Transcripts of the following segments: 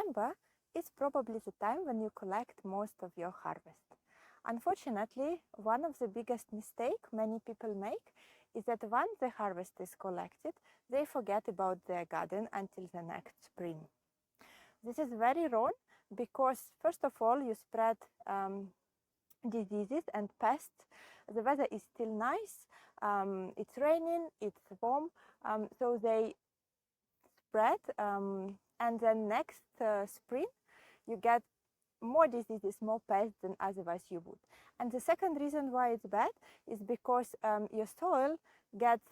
September is probably the time when you collect most of your harvest. Unfortunately, one of the biggest mistakes many people make is that once the harvest is collected, they forget about their garden until the next spring. This is very wrong because, first of all, you spread diseases and pests. The weather is still nice, it's raining, it's warm, so they spread, and then next spring you get more diseases, more pests than otherwise you would. And the second reason why it's bad is because your soil gets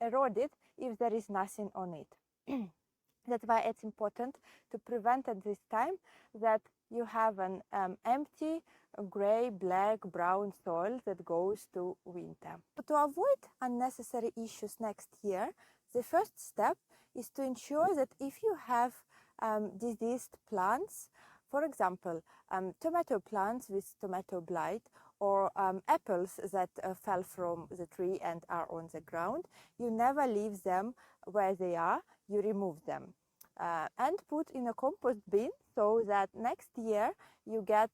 eroded if there is nothing on it. That's why it's important to prevent at this time that you have an empty gray, black, brown soil that goes to winter. To avoid unnecessary issues next year, the first step is to ensure that if you have diseased plants, for example, tomato plants with tomato blight, or apples that fell from the tree and are on the ground, you never leave them where they are, you remove them and put in a compost bin so that next year you get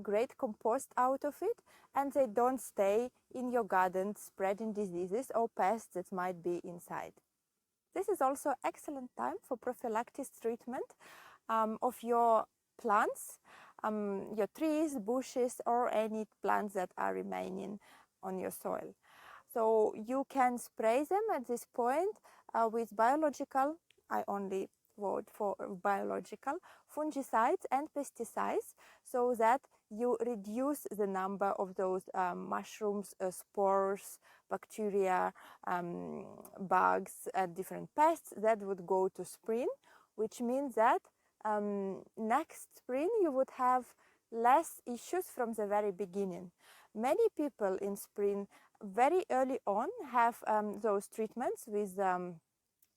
great compost out of it and they don't stay in your garden spreading diseases or pests that might be inside. This is also excellent time for prophylactic treatment of your plants, your trees, bushes, or any plants that are remaining on your soil. So you can spray them at this point with biological, I only vote for biological, fungicides and pesticides, so that you reduce the number of those mushrooms, spores, bacteria, bugs, and different pests that would go to spring, which means that next spring you would have less issues from the very beginning. Many people in spring very early on have those treatments with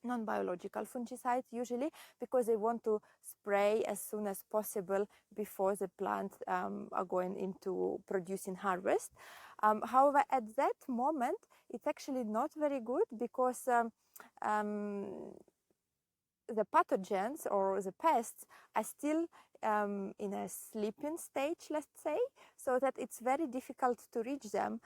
non-biological fungicides, usually because they want to spray as soon as possible before the plants are going into producing harvest. However, at that moment it's actually not very good because the pathogens or the pests are still in a sleeping stage, let's say, so that it's very difficult to reach them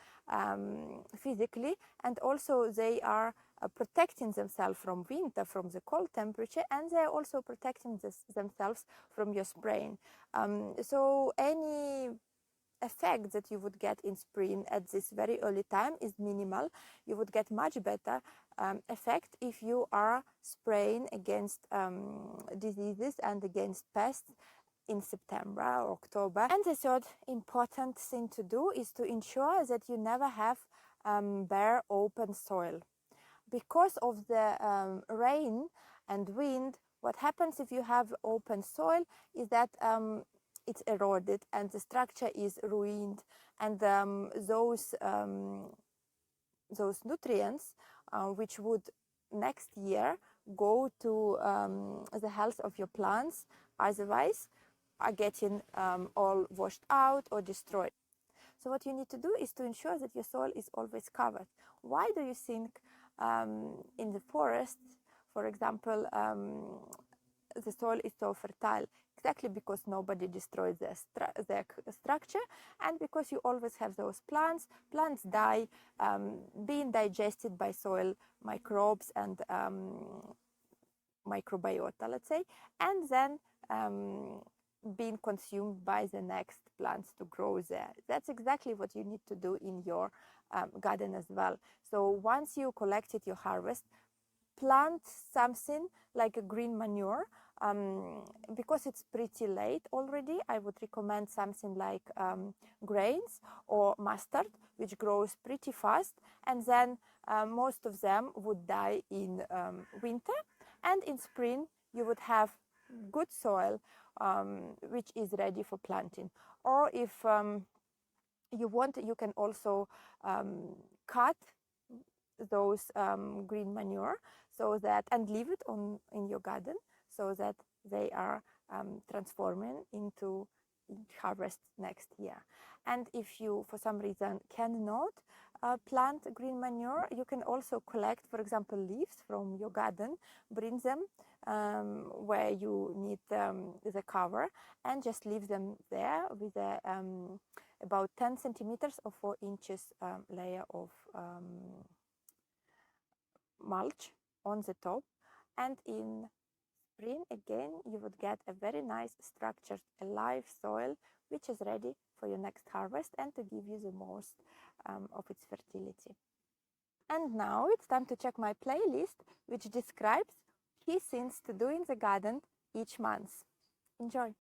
physically, and also they are protecting themselves from winter, from the cold temperature, and they're also protecting themselves from your spraying. So any effect that you would get in spring at this very early time is minimal. You would get much better effect if you are spraying against diseases and against pests in September or October. And the third important thing to do is to ensure that you never have bare open soil. Because of the rain and wind, what happens if you have open soil is that it's eroded and the structure is ruined, and those nutrients which would next year go to the health of your plants otherwise are getting all washed out or destroyed. So what you need to do is to ensure that your soil is always covered. Why do you think in the forest, for example, the soil is so fertile? Exactly because nobody destroys their structure, and because you always have those plants. Plants die being digested by soil microbes and microbiota, let's say, and then being consumed by the next plants to grow there. That's exactly what you need to do in your garden as well. So once you collected your harvest, plant something like a green manure. Because it's pretty late already, I would recommend something like grains or mustard, which grows pretty fast, and then most of them would die in winter, and in spring you would have good soil which is ready for planting. Or if you want, you can also cut those green manure so that, and leave it in your garden so that they are transforming into harvest next year. And if you for some reason cannot plant green manure, you can also collect, for example, leaves from your garden, bring them where you need the cover, and just leave them there with a about 10 centimeters or 4 inches layer of mulch on the top. And in spring again you would get a very nice structured alive soil which is ready for your next harvest and to give you the most of its fertility. And now it's time to check my playlist, which describes key things to do in the garden each month. Enjoy!